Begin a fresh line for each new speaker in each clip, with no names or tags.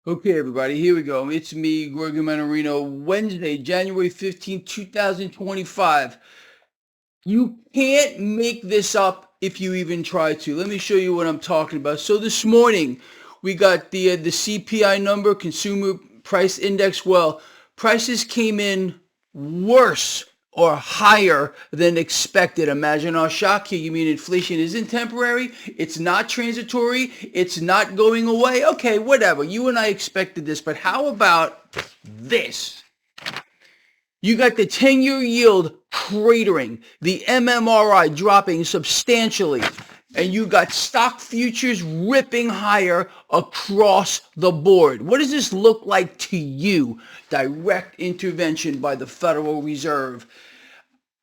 Okay, everybody, here we go. It's me, Gregory Mannarino, Wednesday, January 15th, 2025. You can't make this up if you even try to. Let me show you what I'm talking about. So this morning, we got the CPI number, Consumer Price Index. Well, prices came in worse or higher than expected. Imagine our shock here. You mean inflation isn't temporary? It's not transitory? It's not going away? Okay, whatever. You and I expected this, but how about this? You got the 10-year yield cratering, the MMRI dropping substantially, and you got stock futures ripping higher across the board. What does this look like to you? Direct intervention by the Federal Reserve.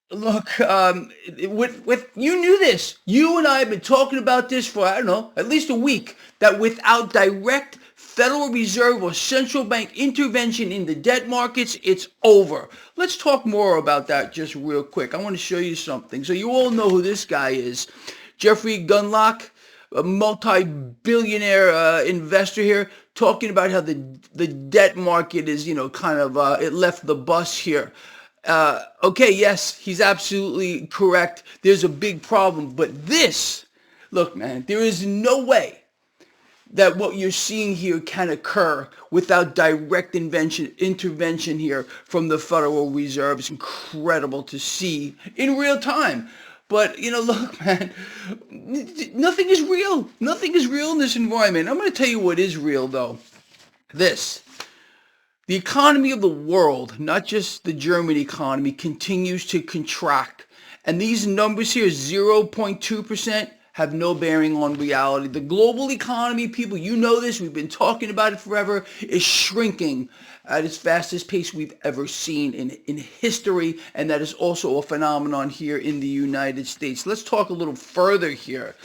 Look, with you knew this. You and I have been talking about this for, I don't know, at least a week, that without direct Federal Reserve or central bank intervention in the debt markets, it's over. Let's talk more about that just real quick. I want to show you something. So you all know who this guy is. Jeffrey Gunlock, a multi-billionaire investor here, talking about how the debt market is, kind of, it left the bus here. Okay, yes, he's absolutely correct. There's a big problem. But look, man, there is no way that what you're seeing here can occur without direct intervention here from the Federal Reserve. It's incredible to see in real time. But, look, man, nothing is real. Nothing is real in this environment. I'm going to tell you what is real, though. The economy of the world, not just the German economy, continues to contract. And these numbers here, 0.2%, have no bearing on reality. The global economy, people, you know this, we've been talking about it forever, is shrinking at its fastest pace we've ever seen in history. And that is also a phenomenon here in the United States. Let's talk a little further here.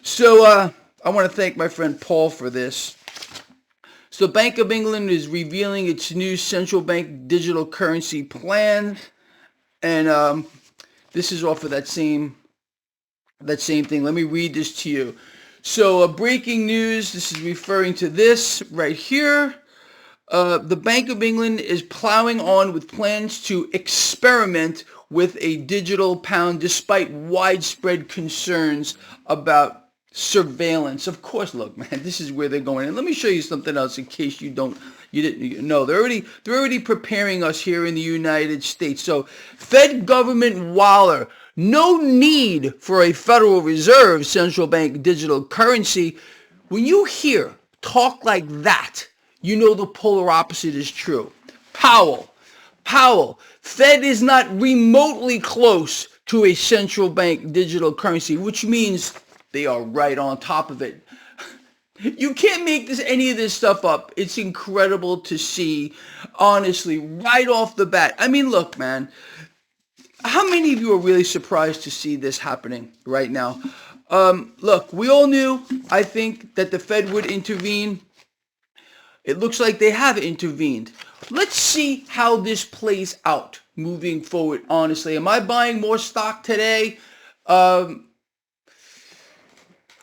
So I want to thank my friend Paul for this. So Bank of England is revealing its new central bank digital currency plan, and this is off of that same thing. Let me read this to you. So breaking news, this is referring to this right here. The Bank of England is plowing on with plans to experiment with a digital pound despite widespread concerns about surveillance. Of course, look, man, this is where they're going. And let me show you something else in case you didn't know. They're already preparing us here in the United States. So Fed government Waller, no need for a Federal Reserve central bank digital currency. When you hear talk like that, you know the polar opposite is true. Powell, Fed is not remotely close to a central bank digital currency, which means they are right on top of it. You can't make any of this stuff up. It's incredible to see, honestly, right off the bat. I mean, look, man, how many of you are really surprised to see this happening right now? Look, we all knew, I think, that the Fed would intervene. It looks like they have intervened. Let's see how this plays out moving forward, honestly. Am I buying more stock today?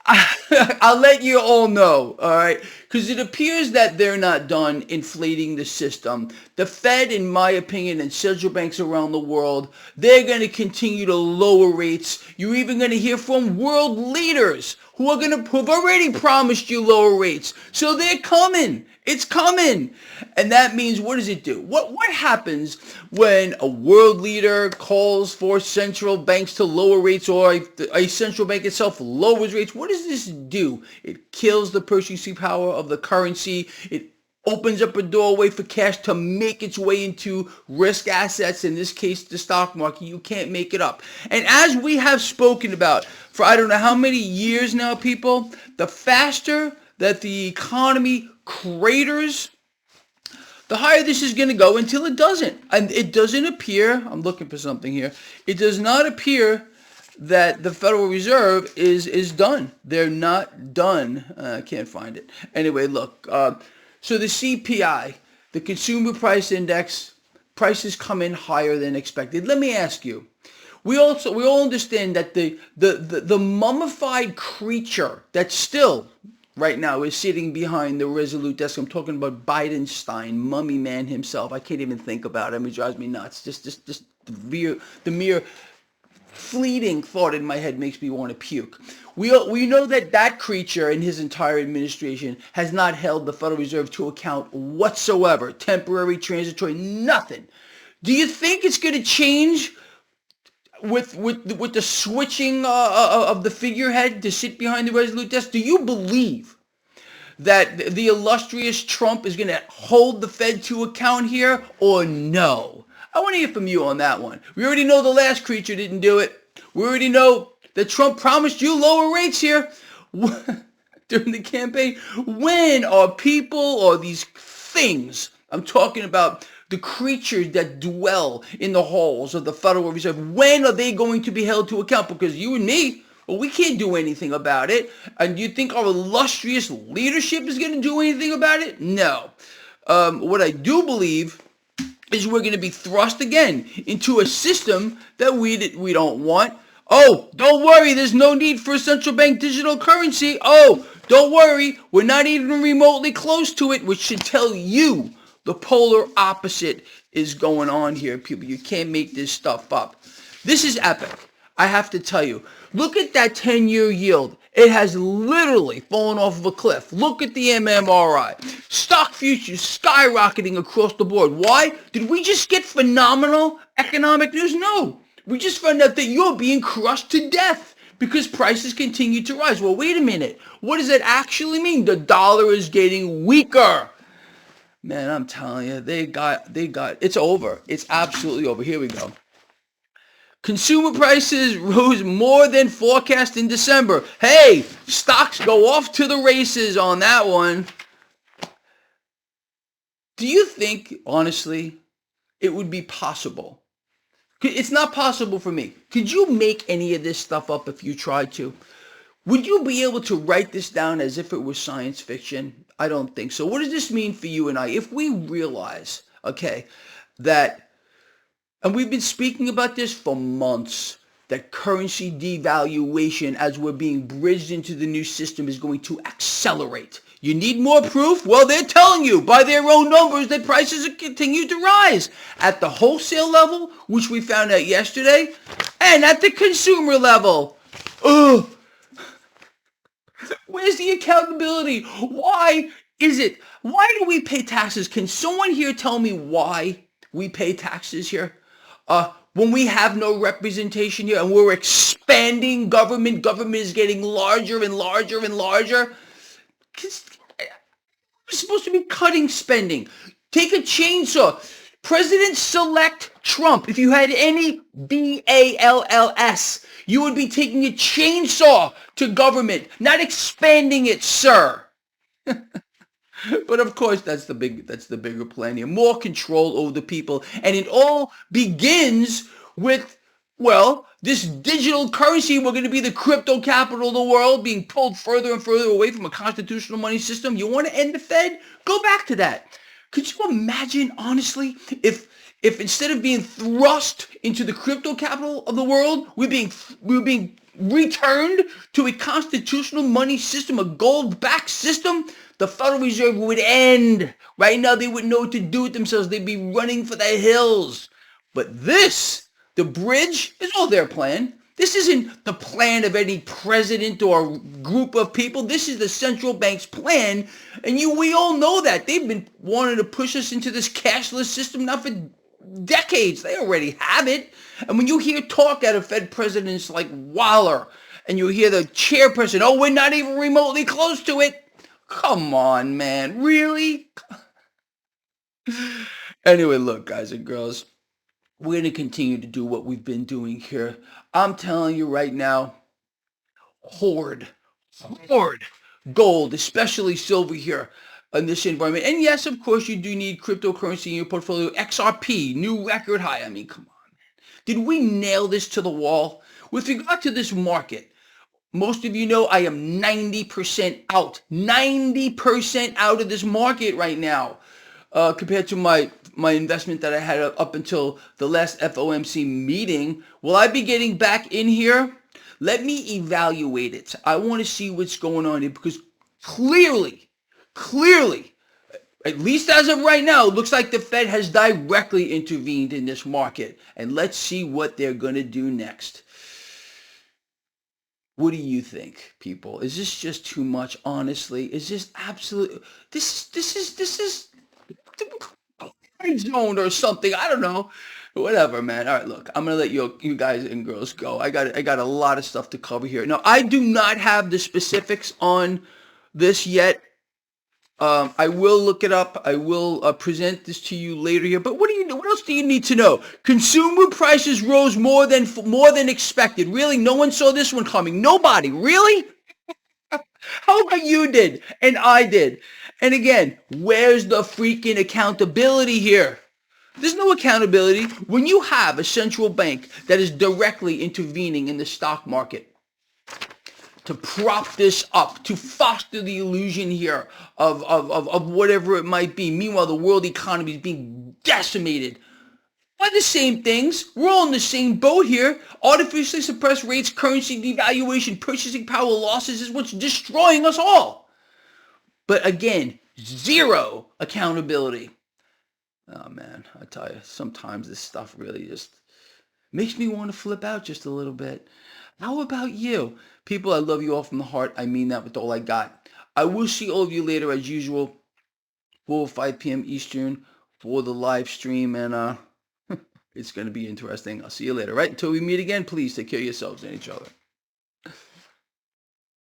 I'll let you all know, all right? Because it appears that they're not done inflating the system. The Fed, in my opinion, and central banks around the world, they're going to continue to lower rates. You're even going to hear from world leaders who've already promised you lower rates. So they're coming. It's coming. And that means, what does it do? What happens when a world leader calls for central banks to lower rates, or a central bank itself lowers rates? What does this do? It kills the purchasing power of the currency. It opens up a doorway for cash to make its way into risk assets, in this case, the stock market. You can't make it up. And as we have spoken about for I don't know how many years now, people, the faster that the economy craters, the higher this is going to go until it doesn't. And it doesn't appear, I'm looking for something here, it does not appear that the Federal Reserve is done. They're not done. I can't find it. Anyway, look, so the CPI, the Consumer Price Index, prices come in higher than expected. Let me ask you, we all understand that the mummified creature that's still right now is sitting behind the Resolute desk. I'm talking about Bidenstein, mummy man himself. I can't even think about him. It drives me nuts. Just the mere fleeting thought in my head makes me want to puke. We know that creature and his entire administration has not held the Federal Reserve to account whatsoever. Temporary, transitory, nothing. Do you think it's going to change with the switching of the figurehead to sit behind the Resolute desk? Do you believe that the illustrious Trump is going to hold the Fed to account here, or no? I want to hear from you on that one. We already know the last creature didn't do it. We already know that Trump promised you lower rates here during the campaign. When are people or these things, I'm talking about the creatures that dwell in the halls of the Federal Reserve, when are they going to be held to account? Because you and me, well, we can't do anything about it. And do you think our illustrious leadership is going to do anything about it? No. What I do believe is we're going to be thrust again into a system that we don't want. Oh, don't worry, there's no need for a central bank digital currency. Oh, don't worry, we're not even remotely close to it, which should tell you the polar opposite is going on here, people. You can't make this stuff up. This is epic. I have to tell you. Look at that 10-year yield. It has literally fallen off of a cliff. Look at the MMRI. Stock futures skyrocketing across the board. Why? Did we just get phenomenal economic news? No. We just found out that you're being crushed to death because prices continue to rise. Well, wait a minute. What does that actually mean? The dollar is getting weaker. Man, I'm telling you, they got, it's over. It's absolutely over. Here we go. Consumer prices rose more than forecast in December. Hey, stocks go off to the races on that one. Do you think, honestly, it would be possible? It's not possible for me. Could you make any of this stuff up if you tried to? Would you be able to write this down as if it was science fiction? I don't think so. What does this mean for you and I? If we realize, okay, that, and we've been speaking about this for months, that currency devaluation as we're being bridged into the new system is going to accelerate. You need more proof? Well, they're telling you by their own numbers that prices continue to rise at the wholesale level, which we found out yesterday, and at the consumer level. Ugh. Where's the accountability? Why is it? Why do we pay taxes? Can someone here tell me why we pay taxes here? When we have no representation here and we're expanding government is getting larger and larger and larger. We're supposed to be cutting spending. Take a chainsaw. President-elect Trump, if you had any BALLS, you would be taking a chainsaw to government, not expanding it, sir. But of course, that's the bigger plan here. More control over the people. And it all begins with, well, this digital currency. We're going to be the crypto capital of the world, being pulled further and further away from a constitutional money system. You want to end the Fed? Go back to that. Could you imagine, honestly, if instead of being thrust into the crypto capital of the world, we're being returned to a constitutional money system, a gold-backed system? The Federal Reserve would end. Right now, they wouldn't know what to do with themselves. They'd be running for the hills. But this, the bridge, is all their plan. This isn't the plan of any president or group of people. This is the central bank's plan. And we all know that. They've been wanting to push us into this cashless system now for decades. They already have it. And when you hear talk out of Fed presidents like Waller, and you hear the chairperson, oh, we're not even remotely close to it. Come on, man. Really? Anyway, look, guys and girls, we're going to continue to do what we've been doing here. I'm telling you right now, hoard gold, especially silver here in this environment. And yes, of course, you do need cryptocurrency in your portfolio. XRP, new record high. I mean, come on, man. Did we nail this to the wall? With regard to this market, most of you know I am 90% out. 90% out of this market right now compared to my investment that I had up until the last FOMC meeting. Will I be getting back in here? Let me evaluate it. I want to see what's going on here because clearly, at least as of right now, it looks like the Fed has directly intervened in this market. And let's see what they're going to do next. What do you think, people? Is this just too much? Honestly, is this absolute? This is zone or something. I don't know. Whatever, man. All right, look, I'm gonna let you guys and girls go. I got a lot of stuff to cover here. Now, I do not have the specifics on this yet. I will look it up. I will present this to you later here. But what else do you need to know? Consumer prices rose more than expected. Really, no one saw this one coming. Nobody. Really? How about you did and I did? And again, where's the freaking accountability here? There's no accountability when you have a central bank that is directly intervening in the stock market to prop this up, to foster the illusion here of whatever it might be. Meanwhile, the world economy is being decimated by the same things. We're all in the same boat here. Artificially suppressed rates, currency devaluation, purchasing power losses is what's destroying us all. But again, zero accountability. Oh man, I tell you, sometimes this stuff really just makes me want to flip out just a little bit. How about you? People, I love you all from the heart. I mean that with all I got. I will see all of you later as usual, 4 or 5 p.m. Eastern for the live stream. And it's going to be interesting. I'll see you later. Right? Until we meet again, please take care of yourselves and each other.